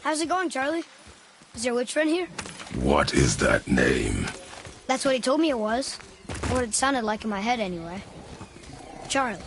How's it going, Charlie? Is your witch friend here? What is that name? That's what he told me it was. Or what it sounded like in my head, anyway. Charlie.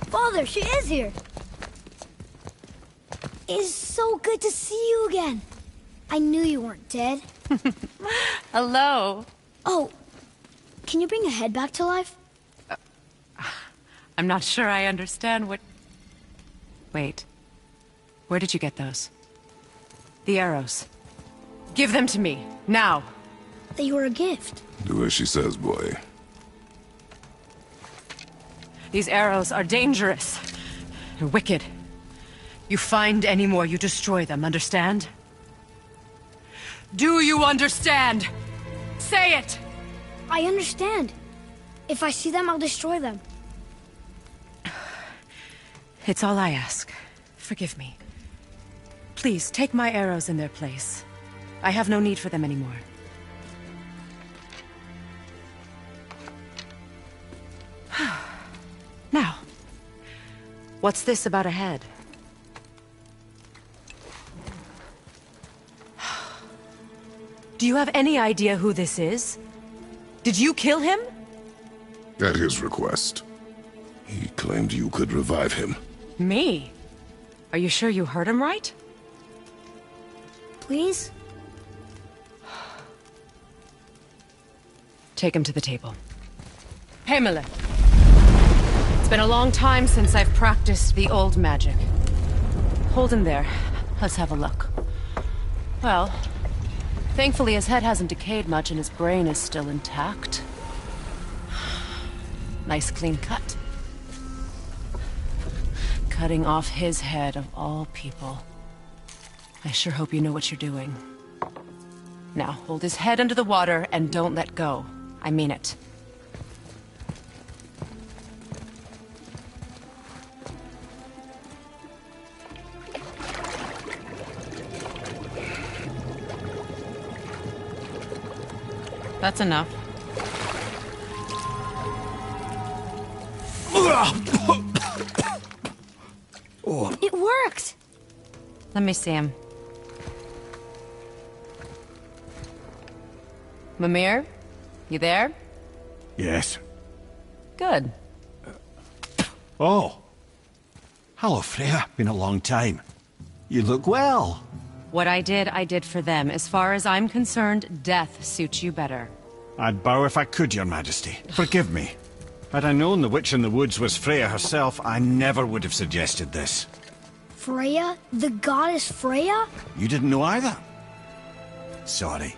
Father, she is here. It's so good to see you again. I knew you weren't dead. Hello. Oh, can you bring a head back to life? I'm not sure I understand what... Wait. Where did you get those? The arrows. Give them to me, now. They were a gift. Do as she says, boy. These arrows are dangerous. They're wicked. You find any more, you destroy them, understand? Do you understand? Say it! I understand. If I see them, I'll destroy them. It's all I ask. Forgive me. Please, take my arrows in their place. I have no need for them anymore. Now, what's this about a head? Do you have any idea who this is? Did you kill him? At his request. He claimed you could revive him. Me? Are you sure you heard him right? Please? Take him to the table. Pamela. It's been a long time since I've practiced the old magic. Hold him there. Let's have a look. Well, thankfully his head hasn't decayed much and his brain is still intact. Nice clean cut. Cutting off his head of all people. I sure hope you know what you're doing. Now, hold his head under the water and don't let go. I mean it. That's enough. It worked! Let me see him. Mimir? You there? Yes. Good. Oh. Hello, Freya. Been a long time. You look well. What I did for them. As far as I'm concerned, death suits you better. I'd bow if I could, Your Majesty. Forgive me. Had I known the witch in the woods was Freya herself, I never would have suggested this. Freya? The goddess Freya? You didn't know either? Sorry.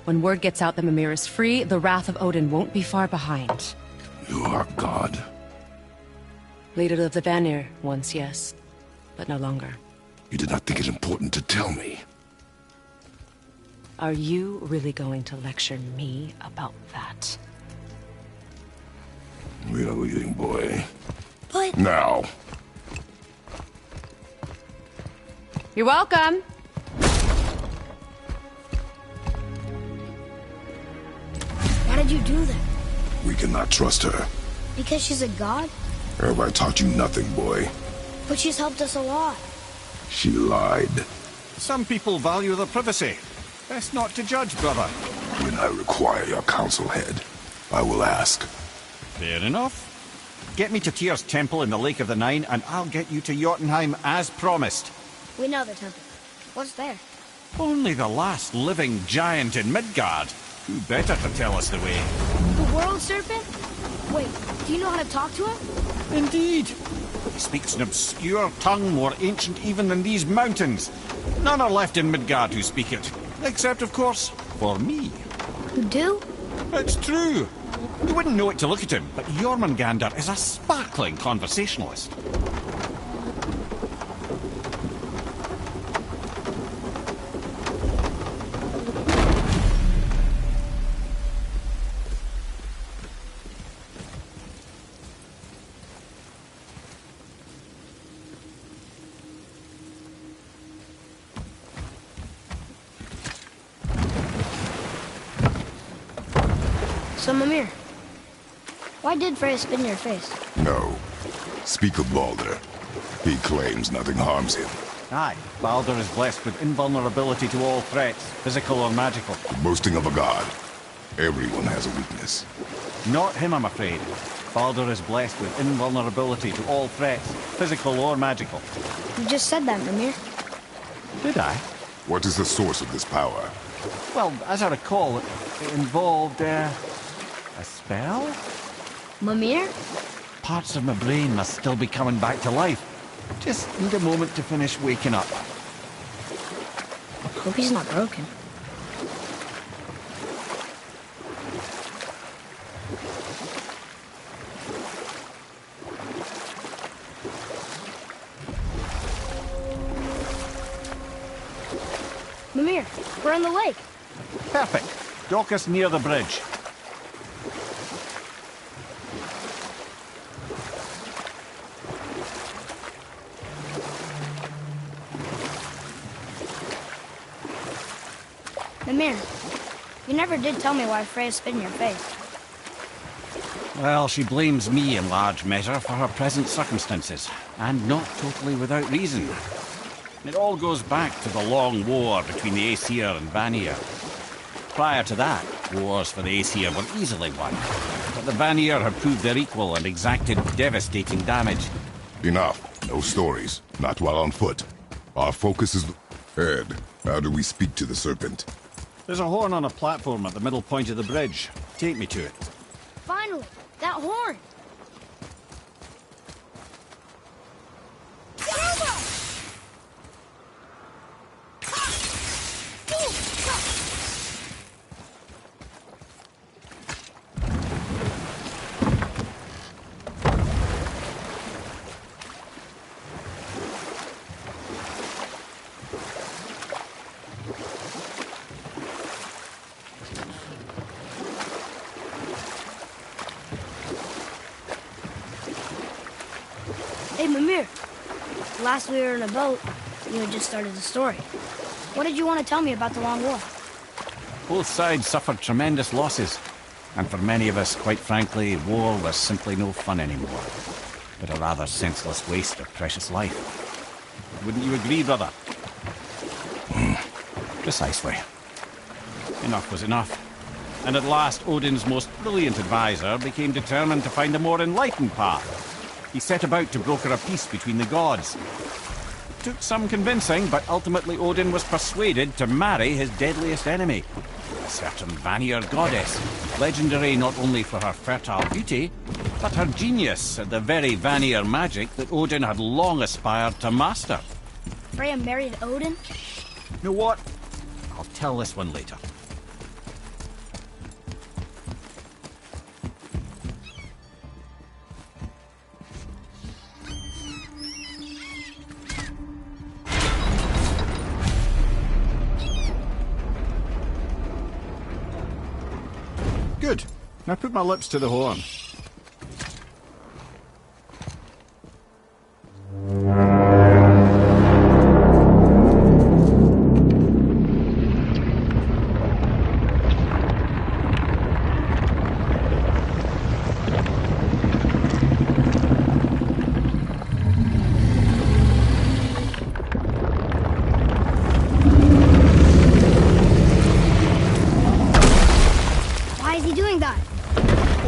When word gets out that Mimir is free, the wrath of Odin won't be far behind. You are God. Leader of the Vanir, once, yes. But no longer. You did not think it important to tell me. Are you really going to lecture me about that? We are leaving, boy. But... Now. You're welcome. Why did you do that? We cannot trust her. Because she's a god? Have I taught you nothing, boy? But she's helped us a lot. She lied. Some people value their privacy. Best not to judge, brother. When I require your council head, I will ask. Fair enough. Get me to Tyr's temple in the Lake of the Nine, and I'll get you to Jotunheim as promised. We know the temple. What's there? Only the last living giant in Midgard. Who better to tell us the way? The world serpent? Wait, do you know how to talk to him? Indeed. He speaks an obscure tongue more ancient even than these mountains. None are left in Midgard who speak it. Except, of course, for me. You do? It's true. You wouldn't know it to look at him, but Jormungandr is a sparkling conversationalist. So, Mimir, why did Freya spit in your face? No. Speak of Baldur. He claims nothing harms him. Aye, Baldur is blessed with invulnerability to all threats, physical or magical. The boasting of a god. Everyone has a weakness. Not him, I'm afraid. Baldur is blessed with invulnerability to all threats, physical or magical. You just said that, Mimir. Did I? What is the source of this power? Well, as I recall, it involved, a spell? Mimir? Parts of my brain must still be coming back to life. Just need a moment to finish waking up. Hope he's not broken. Mimir, we're on the lake. Perfect. Dock us near the bridge. Mimir, you never did tell me why Freya spit in your face. Well, she blames me in large measure for her present circumstances, and not totally without reason. It all goes back to the long war between the Aesir and Vanir. Prior to that, wars for the Aesir were easily won, but the Vanir had proved their equal and exacted devastating damage. Enough. No stories. Not while on foot. Our focus is... Ed, how do we speak to the serpent? There's a horn on a platform at the middle point of the bridge. Take me to it. Finally, that horn! Hey, Mimir. Last we were in a boat, you had just started the story. What did you want to tell me about the Long War? Both sides suffered tremendous losses. And for many of us, quite frankly, war was simply no fun anymore. But a rather senseless waste of precious life. Wouldn't you agree, brother? Precisely. Enough was enough. And at last, Odin's most brilliant advisor became determined to find a more enlightened path. He set about to broker a peace between the gods. It took some convincing, but ultimately Odin was persuaded to marry his deadliest enemy, a certain Vanir goddess, legendary not only for her fertile beauty, but her genius at the very Vanir magic that Odin had long aspired to master. Freya married Odin? You know what? I'll tell this one later. Good. Now put my lips to the horn.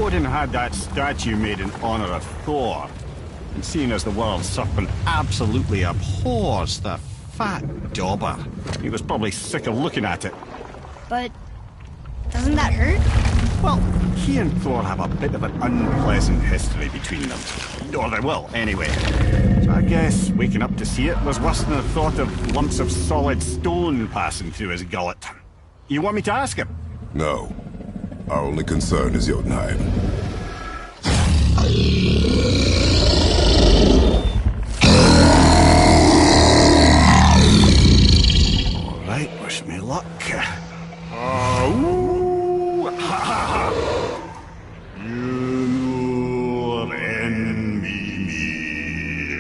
Odin had that statue made in honor of Thor. And seeing as the world serpent absolutely abhors the fat dauber, he was probably sick of looking at it. But doesn't that hurt? Well, he and Thor have a bit of an unpleasant history between them. Or they will, anyway. So I guess waking up to see it was worse than the thought of lumps of solid stone passing through his gullet. You want me to ask him? No. Our only concern is Jotunheim. All right, wish me luck. Ooh, ha, ha, ha. You and me.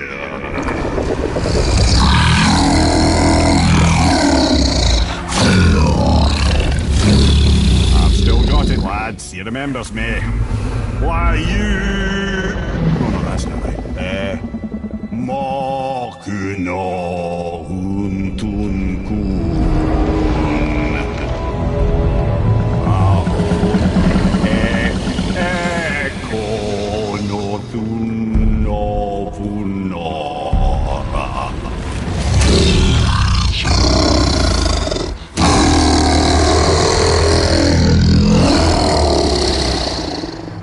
I've still got it, lads. He remembers me. Why, you... Oh, no, that's not right. Makuna huntun kun.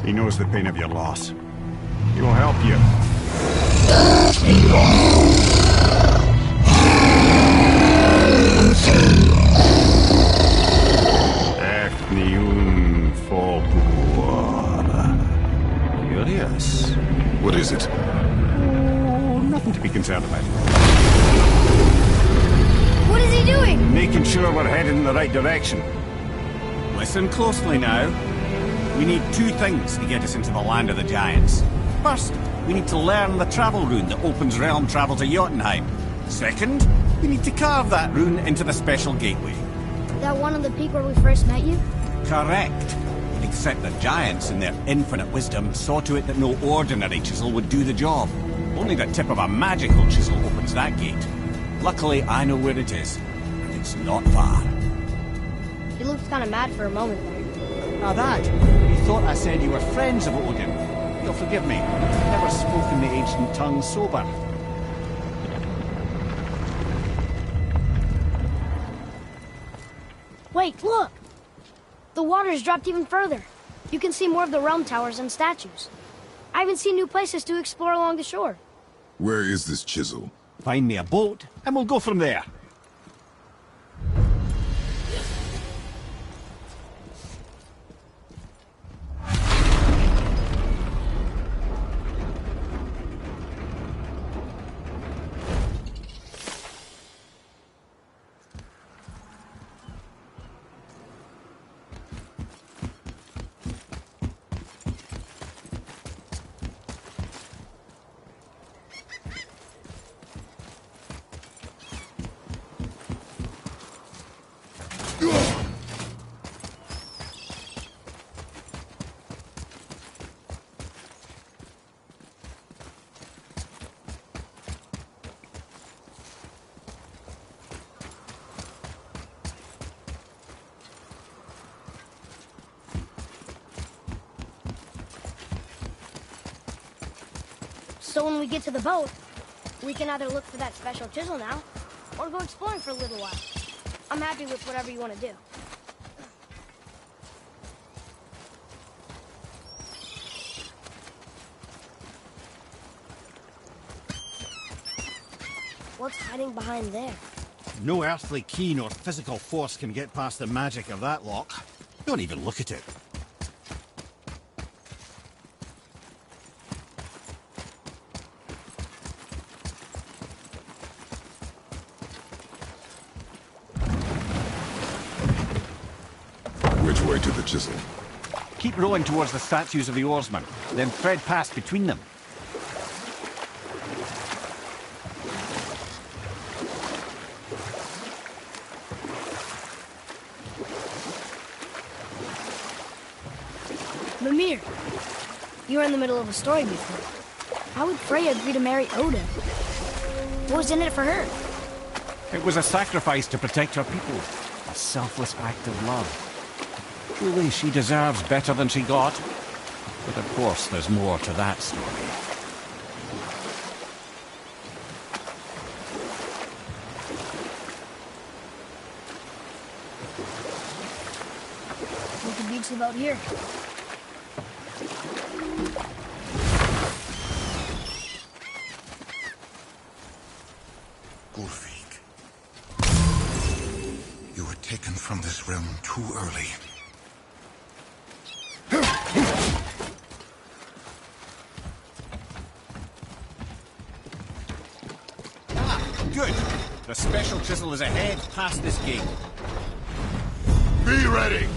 He knows the pain of your loss. He will help you. Curious. What is it? Oh, nothing to be concerned about. What is he doing? Making sure we're heading in the right direction. Listen closely now. We need two things to get us into the land of the giants. First, we need to learn the travel rune that opens realm travel to Jotunheim. Second, we need to carve that rune into the special gateway. That one on the peak where we first met you? Correct. Except the giants, in their infinite wisdom, saw to it that no ordinary chisel would do the job. Only the tip of a magical chisel opens that gate. Luckily, I know where it is. And it's not far. He looked kind of mad for a moment there. Now that, you thought I said you were friends of Odin. You'll forgive me. I've never spoken the ancient tongue sober. Wait, look! The water's dropped even further. You can see more of the realm towers and statues. I even see new places to explore along the shore. Where is this chisel? Find me a boat, and we'll go from there. So when we get to the boat, we can either look for that special chisel now, or go exploring for a little while. I'm happy with whatever you want to do. What's hiding behind there? No earthly key nor physical force can get past the magic of that lock. Don't even look at it. Which way to the chisel? Keep rowing towards the statues of the oarsmen, then thread past between them. Mimir, you were in the middle of a story before. How would Freya agree to marry Odin? What was in it for her? It was a sacrifice to protect her people. A selfless act of love. Truly, she deserves better than she got. But of course, there's more to that story. We can beach about here. Gulvig, you were taken from this realm too early. Good. The special chisel is ahead, past this gate. Be ready!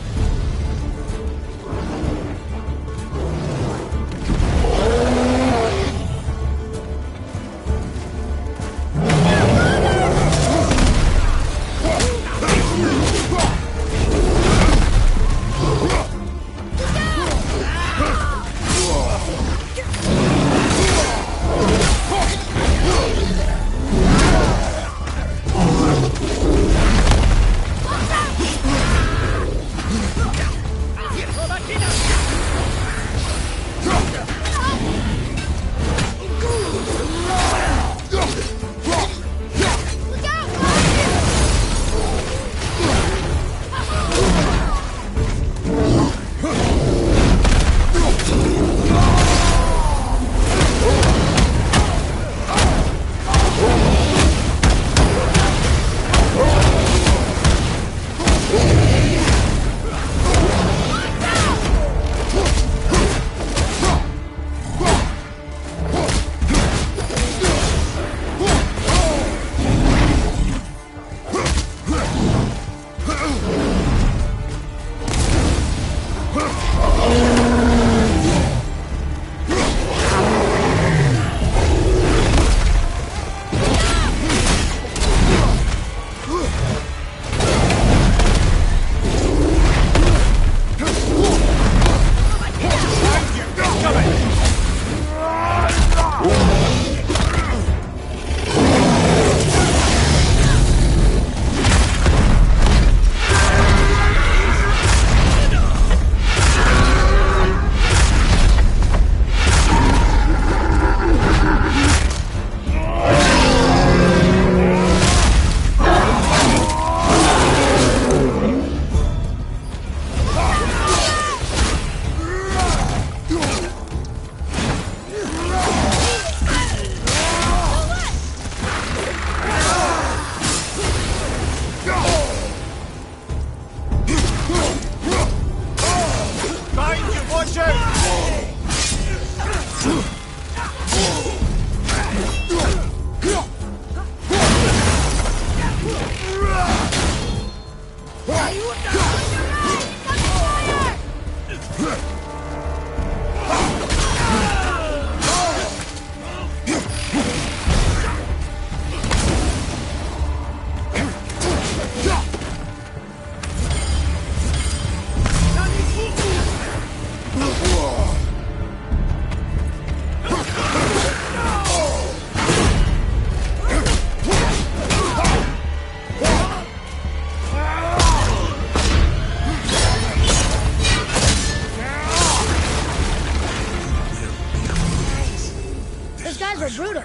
Those guys were brutal.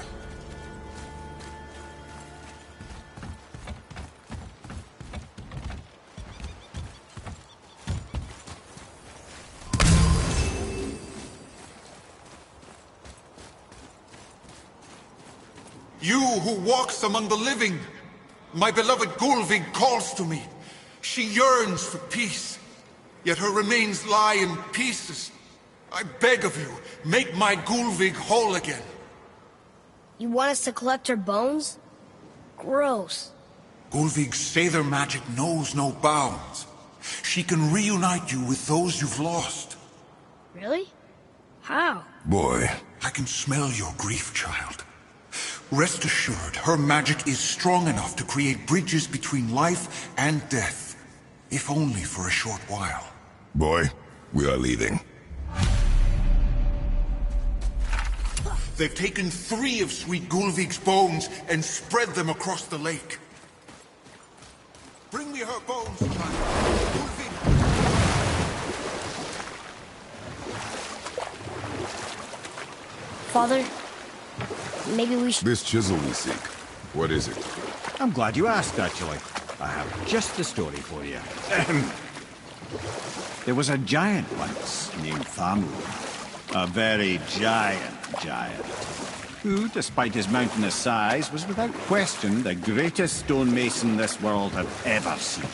You who walks among the living, my beloved Gulvig calls to me. She yearns for peace, yet her remains lie in pieces. I beg of you, make my Gulvig whole again. You want us to collect her bones? Gross. Gulvig's Sather magic knows no bounds. She can reunite you with those you've lost. Really? How? Boy. I can smell your grief, child. Rest assured, her magic is strong enough to create bridges between life and death. If only for a short while. Boy, we are leaving. They've taken 3 of Sweet Gulvig's bones and spread them across the lake. Bring me her bones, child. Gulvig! Father, maybe we should... This chisel we seek, what is it? I'm glad you asked, actually. I have just the story for you. There was a giant once named Thamur. A very giant, who, despite his mountainous size, was without question the greatest stonemason this world had ever seen.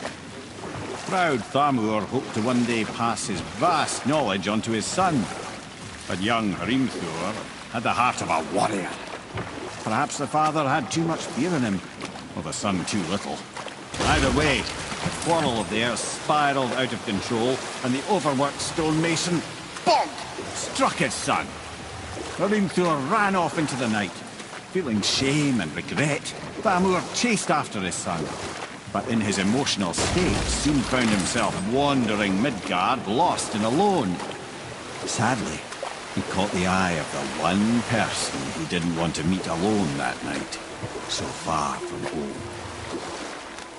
Proud Thamur hoped to one day pass his vast knowledge onto his son. But young Hrimthur had the heart of a warrior. Perhaps the father had too much fear in him, or the son too little. Either way, the quarrel of theirs spiraled out of control, and the overworked stonemason, bonk, struck his son. Hrimthur ran off into the night. Feeling shame and regret, Thamur chased after his son. But in his emotional state, soon found himself wandering Midgard, lost and alone. Sadly, he caught the eye of the one person he didn't want to meet alone that night, so far from home.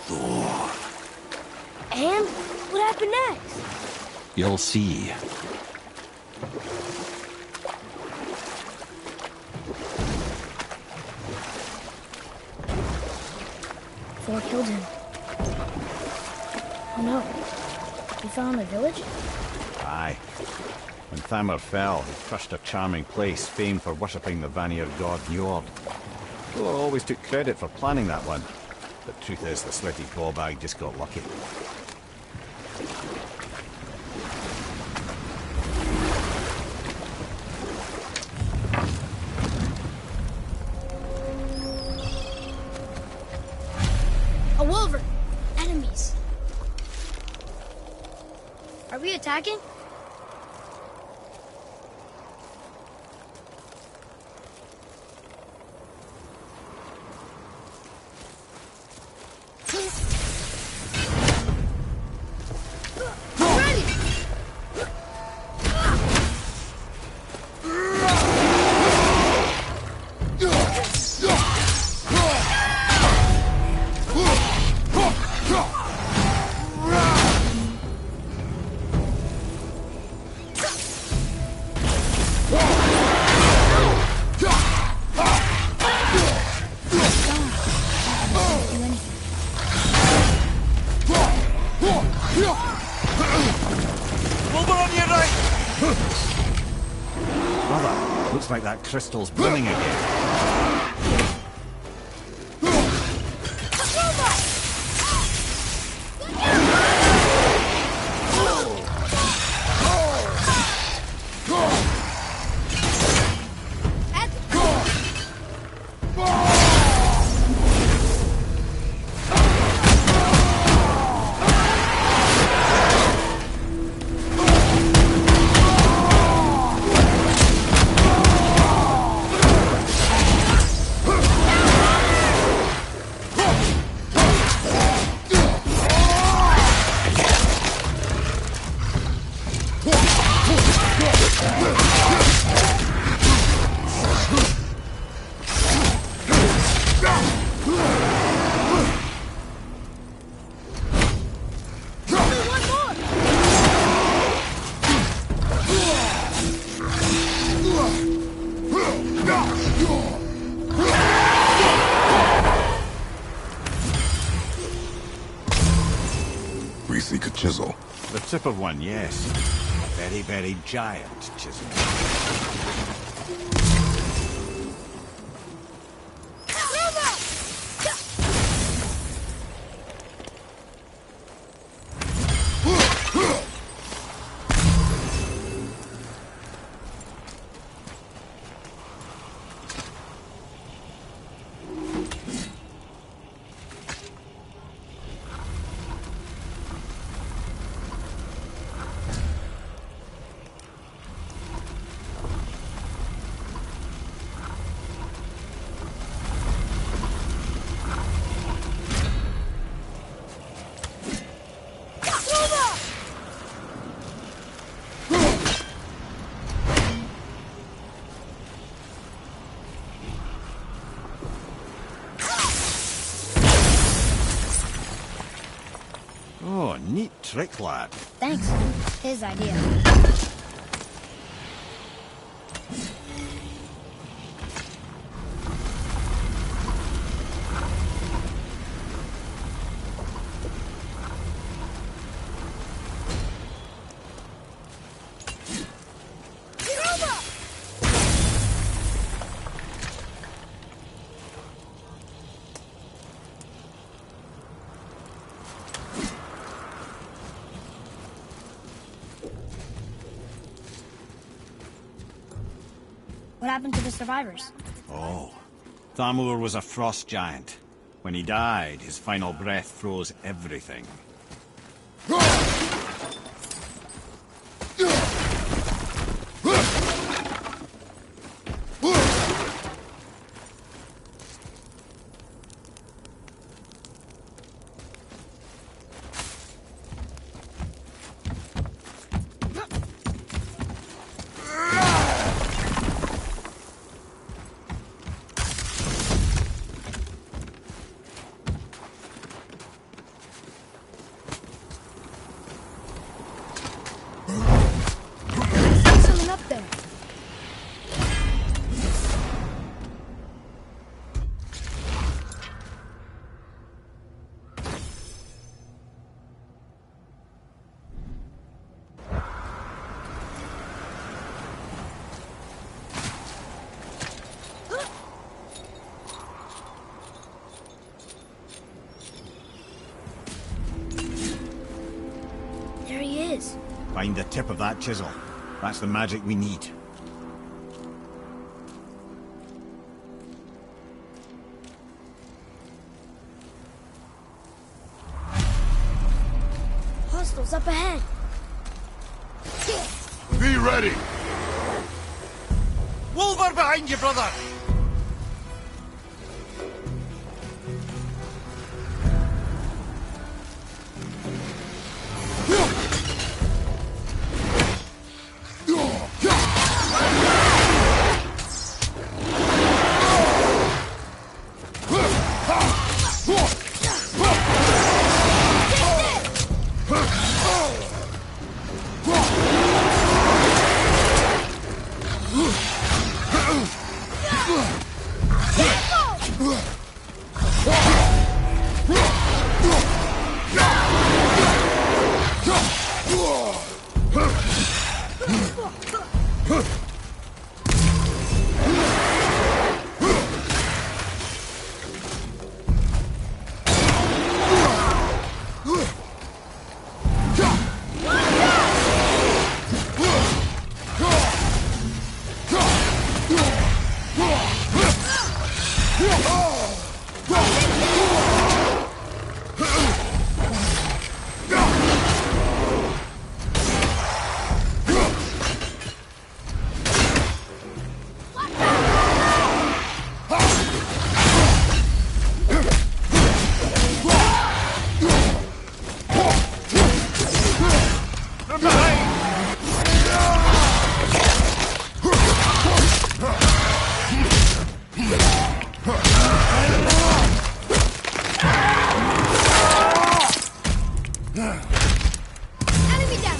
Thor. And what happened next? You'll see. Thor killed him. Oh no. He fell in the village? Aye. When Thamur fell, he crushed a charming place famed for worshipping the Vanir god Njord. Thor always took credit for planning that one. The truth is, the sweaty ballbag just got lucky. A wolverine! Enemies! Are we attacking? Brother, looks like that crystal's brimming again. We seek a chisel. The tip of one, yes. A very, very giant chisel. Oh, neat trick, lad. Thanks. His idea. What happened to the survivors? Oh. Thamur was a frost giant. When he died, his final breath froze everything. Something up there. There he is. Find the tip of that chisel. That's the magic we need. Hostiles up ahead. Be ready! Wolver behind you, brother! Enemy down.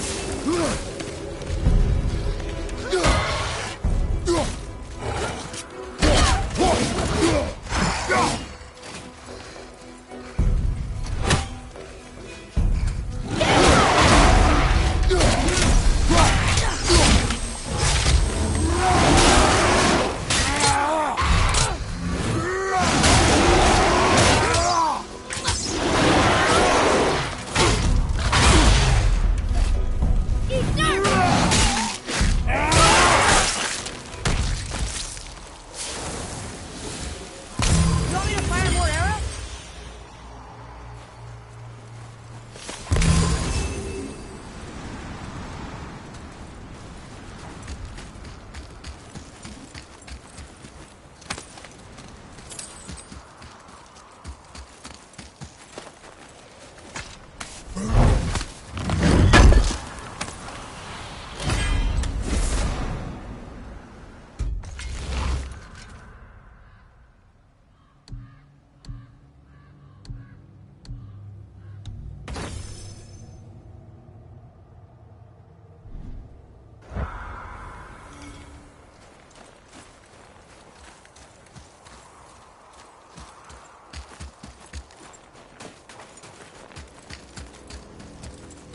You want me to fire more arrows?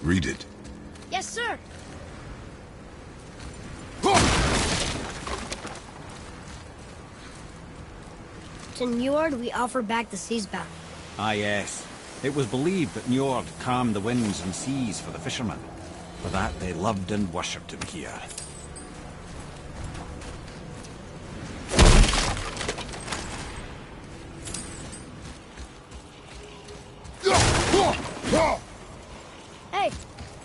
Read it. Yes, sir. To Njord, we offer back the seas bound. Ah, yes. It was believed that Njord calmed the winds and seas for the fishermen. For that, they loved and worshipped him here.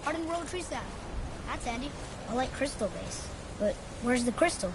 Hardened road tree sap. That's handy. I like crystal base. But where's the crystal?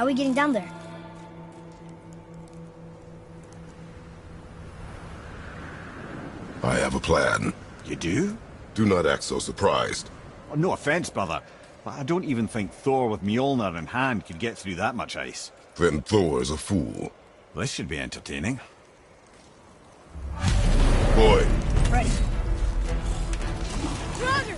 How are we getting down there? I have a plan. You do? Do not act so surprised. Oh, no offense, brother, but I don't even think Thor with Mjolnir in hand could get through that much ice. Then Thor is a fool. This should be entertaining. Boy, Ready. Roger!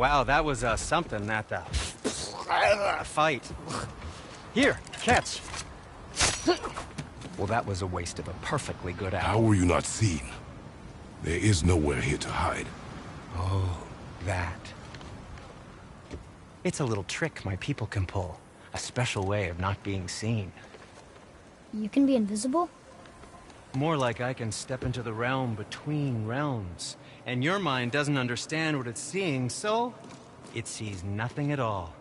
Wow, that was something at the fight. Here, catch. Well, that was a waste of a perfectly good hour. How were you not seen? There is nowhere here to hide. Oh, that. It's a little trick my people can pull. A special way of not being seen. You can be invisible? More like I can step into the realm between realms. And your mind doesn't understand what it's seeing, so it sees nothing at all.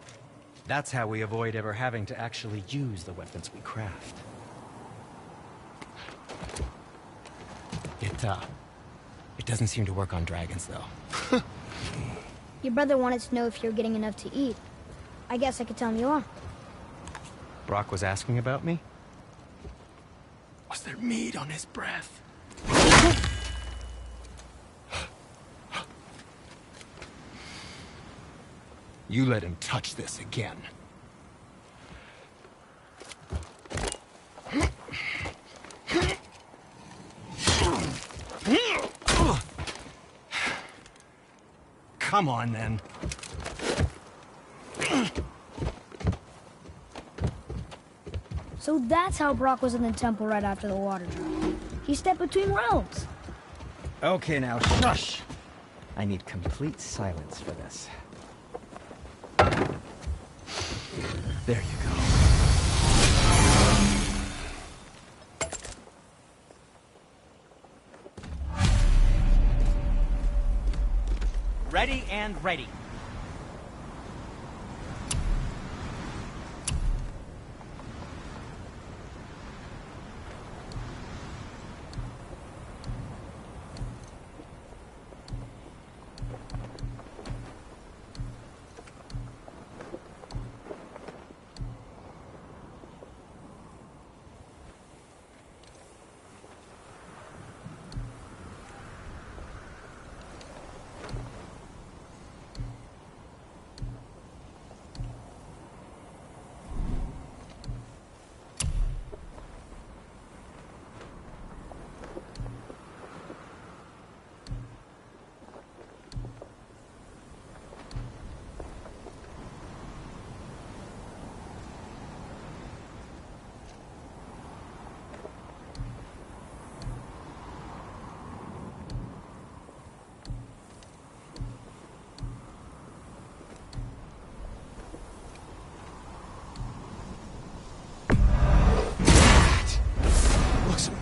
That's how we avoid ever having to actually use the weapons we craft. It doesn't seem to work on dragons, though. Your brother wanted to know if you're getting enough to eat. I guess I could tell him you are. Brock was asking about me? Was there meat on his breath? You let him touch this again. Come on, then. So that's how Brock was in the temple right after the water drop. He stepped between realms. Okay, now, shush! I need complete silence for this. There you go. Ready and ready.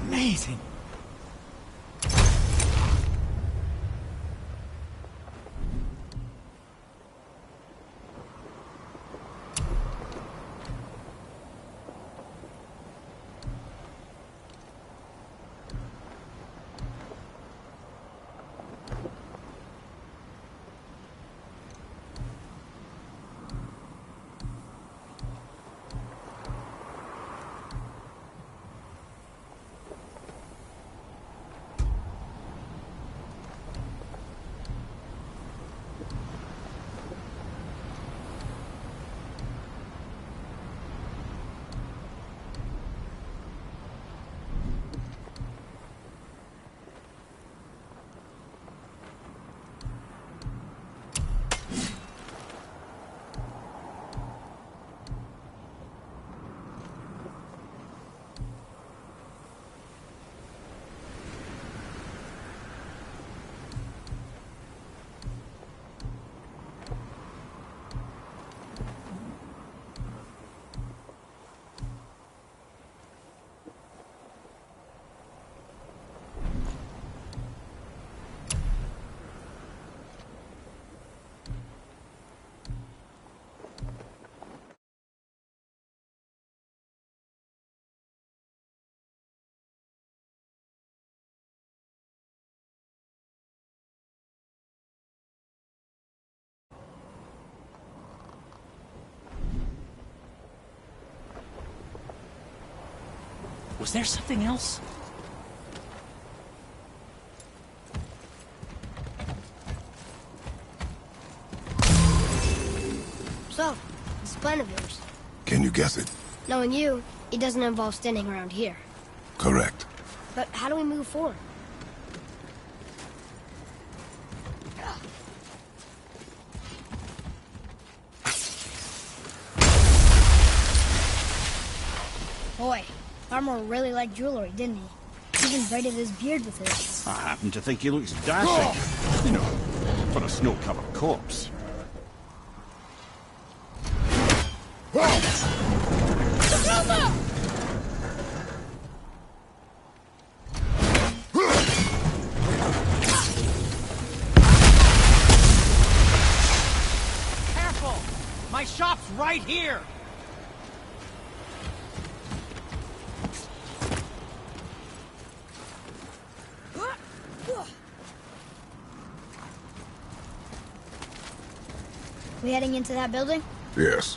Amazing. Was there something else? So, this plan of yours. Can you guess it? Knowing you, it doesn't involve standing around here. Correct. But how do we move forward? armor really liked jewelry, didn't he? Even braided his beard with it. I happen to think he looks dashing. You know, for a snow-covered corpse. Careful! My shop's right here! We heading into that building? Yes.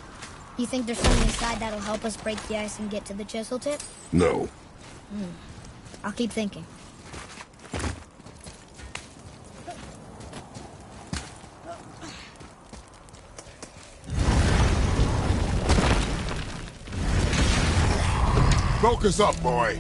You think there's something inside that'll help us break the ice and get to the chisel tip? No. I'll keep thinking. Focus up, boy.